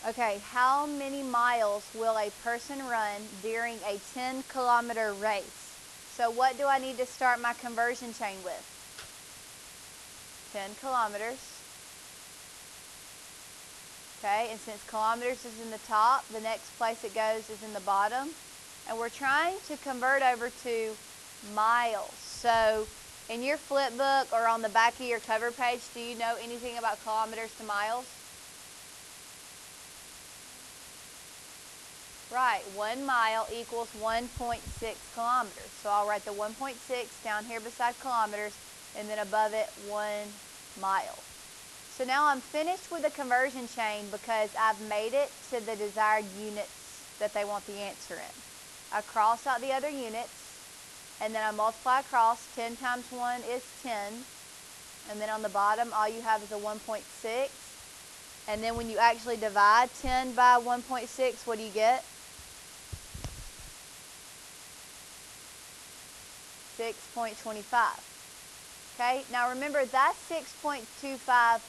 Okay, how many miles will a person run during a 10-kilometer race? So what do I need to start my conversion chain with? 10 kilometers. Okay, and since kilometers is in the top, the next place it goes is in the bottom. And we're trying to convert over to miles. So in your flip book or on the back of your cover page, do you know anything about kilometers to miles? Right, 1 mile equals 1.6 kilometers. So I'll write the 1.6 down here beside kilometers, and then above it 1 mile. So now I'm finished with the conversion chain because I've made it to the desired units that they want the answer in. I cross out the other units, and then I multiply across. 10 times 1 is 10. And then on the bottom, all you have is a 1.6. And then when you actually divide 10 by 1.6, what do you get? 6.25. Okay, now remember that's 6.25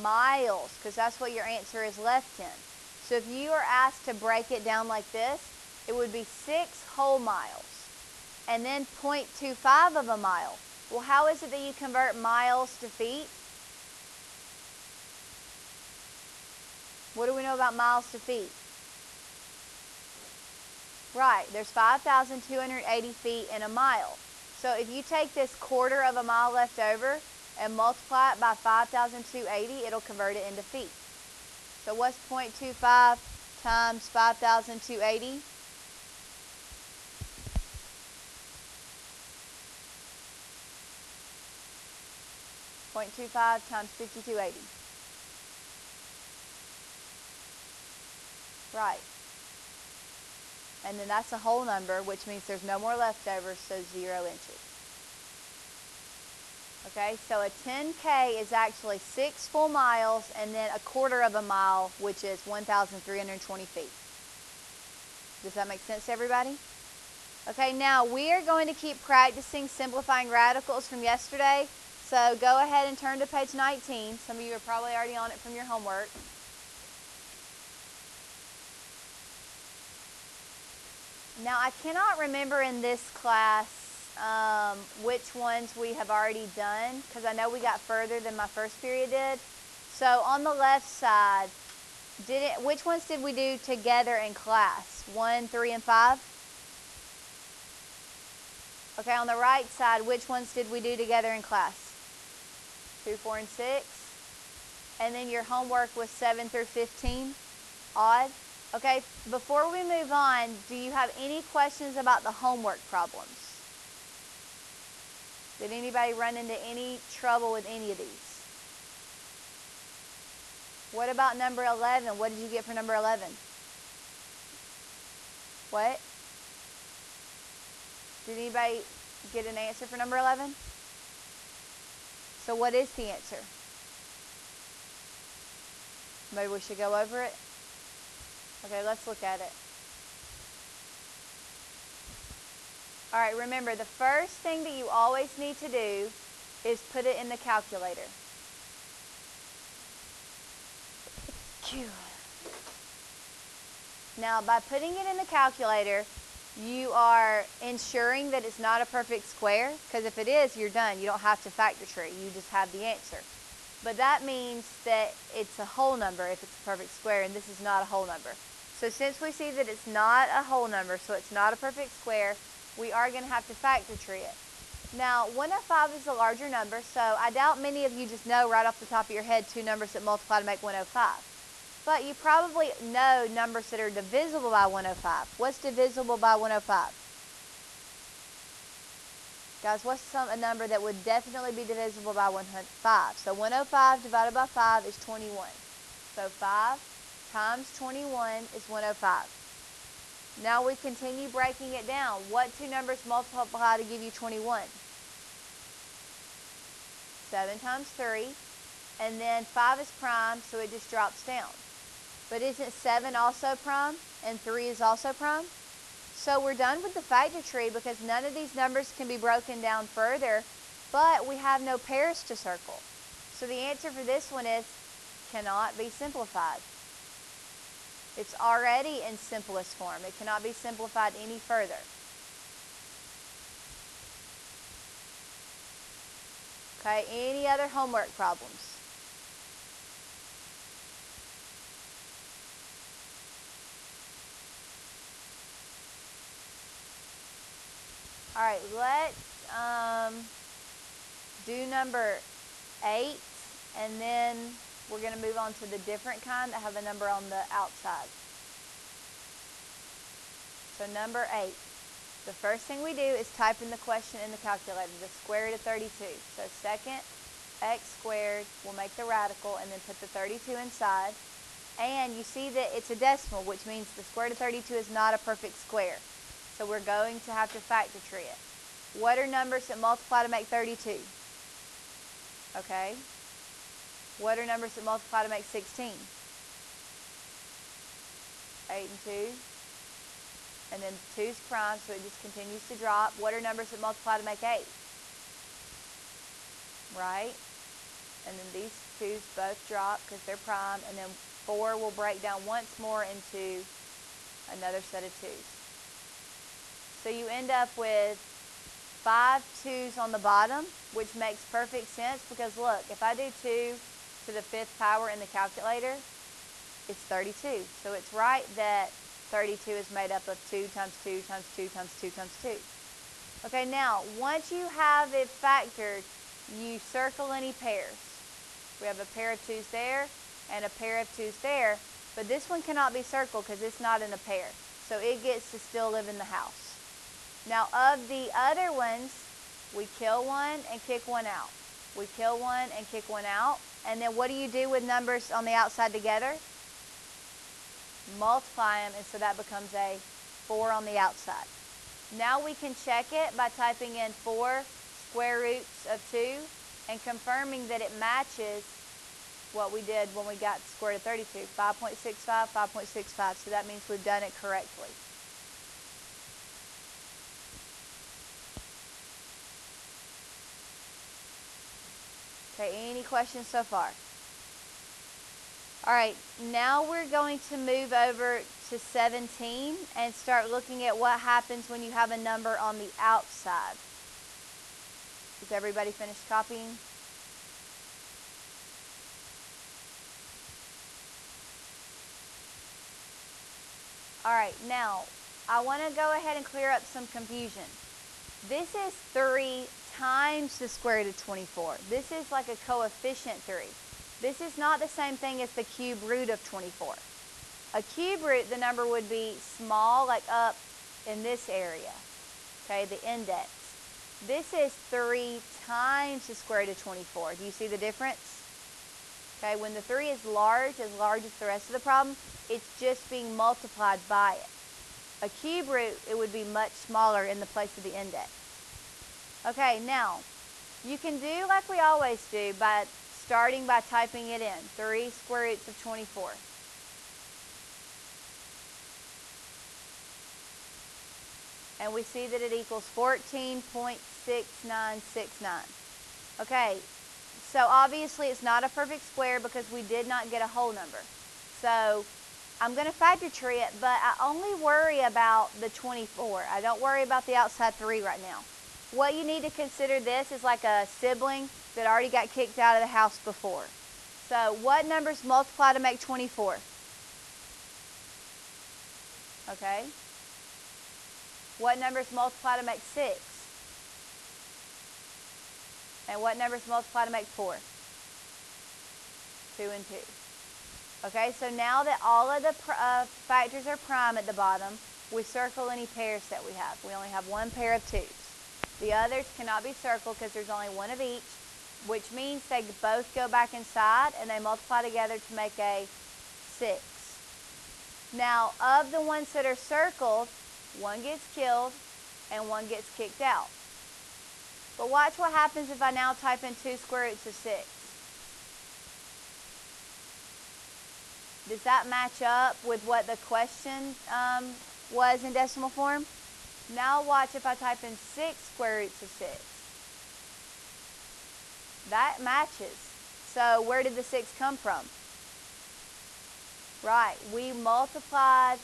miles because that's what your answer is left in. So if you are asked to break it down like this, it would be 6 whole miles and then 0.25 of a mile. Well, how is it that you convert miles to feet? What do we know about miles to feet? Right, there's 5,280 feet in a mile. So if you take this quarter of a mile left over and multiply it by 5,280, it'll convert it into feet. So what's 0.25 times 5,280? 0.25 times 5,280. Right. And then that's a whole number, which means there's no more leftovers, so 0 inches. Okay, so a 10K is actually 6 full miles and then a quarter of a mile, which is 1,320 feet. Does that make sense to everybody? Okay, now we are going to keep practicing simplifying radicals from yesterday. So go ahead and turn to page 19. Some of you are probably already on it from your homework. Now I cannot remember in this class which ones we have already done because I know we got further than my first period did. So on the left side, which ones did we do together in class? 1, 3, and 5? Okay, on the right side, which ones did we do together in class? 2, 4, and 6. And then your homework was 7 through 15. Odd. Okay, before we move on, do you have any questions about the homework problems? Did anybody run into any trouble with any of these? What about number 11? What did you get for number 11? What? Did anybody get an answer for number 11? So what is the answer? Maybe we should go over it? Okay, let's look at it. All right, remember, the first thing that you always need to do is put it in the calculator. Now, by putting it in the calculator, you are ensuring that it's not a perfect square, because if it is, you're done. You don't have to factor tree. You just have the answer. But that means that it's a whole number if it's a perfect square, and this is not a whole number. So since we see that it's not a whole number, so it's not a perfect square, we are going to have to factor tree it. Now, 105 is a larger number, so I doubt many of you just know right off the top of your head two numbers that multiply to make 105. But you probably know numbers that are divisible by 105. What's divisible by 105? Guys, what's a number that would definitely be divisible by 105? So 105 divided by 5 is 21. So 5 times 21 is 105. Now we continue breaking it down. What two numbers multiply to give you 21? 7 times 3. And then 5 is prime, so it just drops down. But isn't 7 also prime? And 3 is also prime? So we're done with the factor tree because none of these numbers can be broken down further, but we have no pairs to circle. So the answer for this one is cannot be simplified. It's already in simplest form. It cannot be simplified any further. Okay, any other homework problems? All right, let's do number 8, and then we're going to move on to the different kind that have a number on the outside. So number 8. The first thing we do is type in the question in the calculator, the square root of 32. So second x squared, we'll make the radical and then put the 32 inside. And you see that it's a decimal, which means the square root of 32 is not a perfect square. So we're going to have to factor tree it. What are numbers that multiply to make 32? Okay. What are numbers that multiply to make 16? 8 and 2. And then 2's prime, so it just continues to drop. What are numbers that multiply to make 8? Right? And then these 2's both drop because they're prime. And then 4 will break down once more into another set of 2's. So you end up with 5 2's on the bottom, which makes perfect sense because look, if I do 2 to the 5th power in the calculator, it's 32. So it's right that 32 is made up of 2 times 2 times 2 times 2 times 2. Okay, now, once you have it factored, you circle any pairs. We have a pair of 2's there and a pair of 2's there, but this one cannot be circled because it's not in a pair. So it gets to still live in the house. Now, of the other ones, we kill one and kick one out. We kill one and kick one out. And then what do you do with numbers on the outside together? Multiply them, and so that becomes a 4 on the outside. Now we can check it by typing in 4 square roots of 2 and confirming that it matches what we did when we got the square root of 32. 5.65, 5.65. So that means we've done it correctly. Okay, any questions so far? All right, now we're going to move over to 17 and start looking at what happens when you have a number on the outside. Has everybody finished copying? All right, now I want to go ahead and clear up some confusion. This is 3 times the square root of 24. This is like a coefficient 3. This is not the same thing as the cube root of 24. A cube root, the number would be small, like up in this area, okay, the index. This is 3 times the square root of 24. Do you see the difference? Okay, when the 3 is large as the rest of the problem, it's just being multiplied by it. A cube root, it would be much smaller in the place of the index. Okay, now, you can do like we always do by starting by typing it in, 3 square roots of 24. And we see that it equals 14.6969. Okay, so obviously it's not a perfect square because we did not get a whole number. So I'm going to factor tree it, but I only worry about the 24. I don't worry about the outside 3 right now. What you need to consider this is like a sibling that already got kicked out of the house before. So what numbers multiply to make 24? Okay. What numbers multiply to make 6? And what numbers multiply to make 4? 2 and 2. Okay, so now that all of the factors are prime at the bottom, we circle any pairs that we have. We only have one pair of 2's. The others cannot be circled because there's only one of each, which means they both go back inside and they multiply together to make a 6. Now, of the ones that are circled, one gets killed and one gets kicked out. But watch what happens if I now type in 2 square roots of 6. Does that match up with what the question was in decimal form? Now watch if I type in 6 square roots of 6. That matches. So where did the 6 come from? Right. We multiplied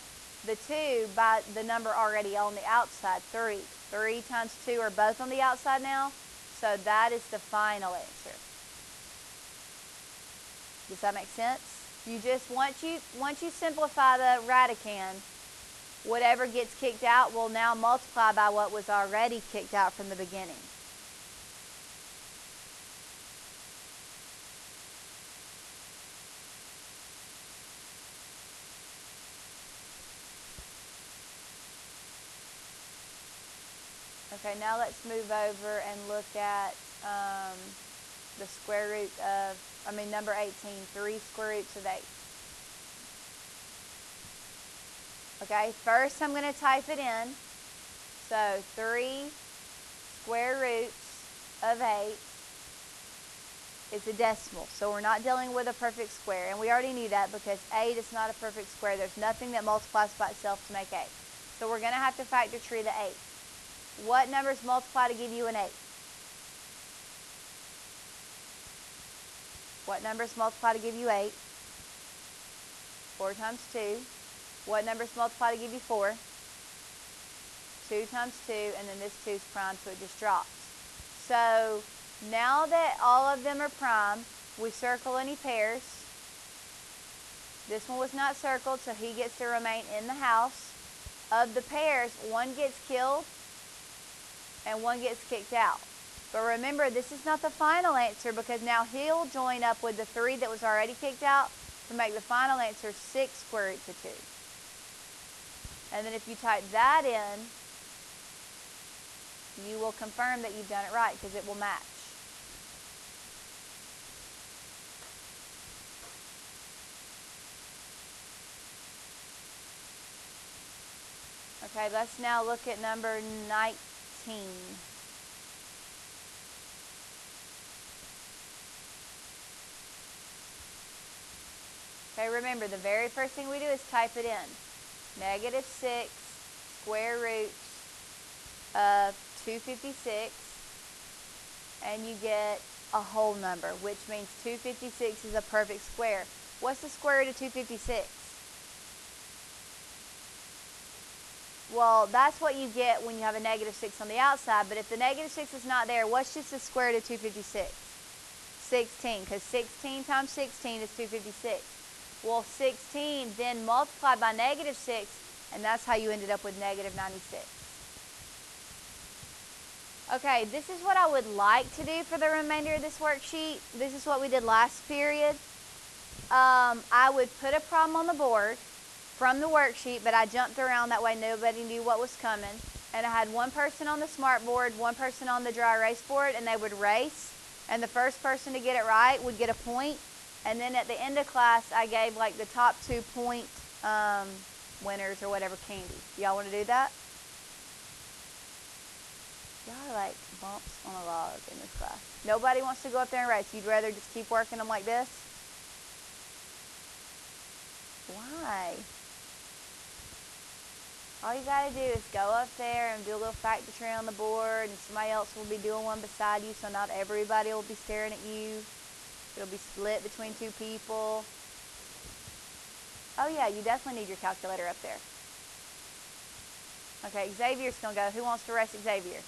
the 2 by the number already on the outside, 3. 3 times 2 are both on the outside now, so that is the final answer. Does that make sense? You just, once you simplify the radicand, whatever gets kicked out will now multiply by what was already kicked out from the beginning. Okay, now let's move over and look at the square root of, number 18, 3 square roots of 8. Okay, first I'm going to type it in. So 3 square roots of 8 is a decimal. So we're not dealing with a perfect square. And we already knew that because 8 is not a perfect square. There's nothing that multiplies by itself to make 8. So we're going to have to factor tree the 8. What numbers multiply to give you an 8? What numbers multiply to give you 8? 4 times 2. What numbers multiply to give you 4? 2 times 2, and then this 2 is prime, so it just drops. So now that all of them are prime, we circle any pairs. This one was not circled, so he gets to remain in the house. Of the pairs, one gets killed and one gets kicked out. But remember, this is not the final answer because now he'll join up with the 3 that was already kicked out to make the final answer 6 square roots of 2. And then if you type that in, you will confirm that you've done it right because it will match. Okay, let's now look at number 19. Okay, remember, the very first thing we do is type it in. Negative 6 square roots of 256, and you get a whole number, which means 256 is a perfect square. What's the square root of 256? Well, that's what you get when you have a negative 6 on the outside, but if the negative 6 is not there, what's just the square root of 256? 16, because 16 times 16 is 256. Well, 16 then multiplied by negative 6, and that's how you ended up with negative 96. Okay, this is what I would like to do for the remainder of this worksheet. This is what we did last period. I would put a problem on the board from the worksheet, but I jumped around that way nobody knew what was coming. And I had one person on the smart board, one person on the dry erase board, and they would race. And the first person to get it right would get a point. And then at the end of class, I gave like the top 2 point winners or whatever candy. Y'all want to do that? Y'all are like bumps on a log in this class. Nobody wants to go up there and race. You'd rather just keep working them like this? Why? All you got to do is go up there and do a little factor tree on the board, and somebody else will be doing one beside you, so not everybody will be staring at you. It'll be split between 2 people. Oh yeah, you definitely need your calculator up there. Okay, Xavier's going to go. Who wants to race Xavier?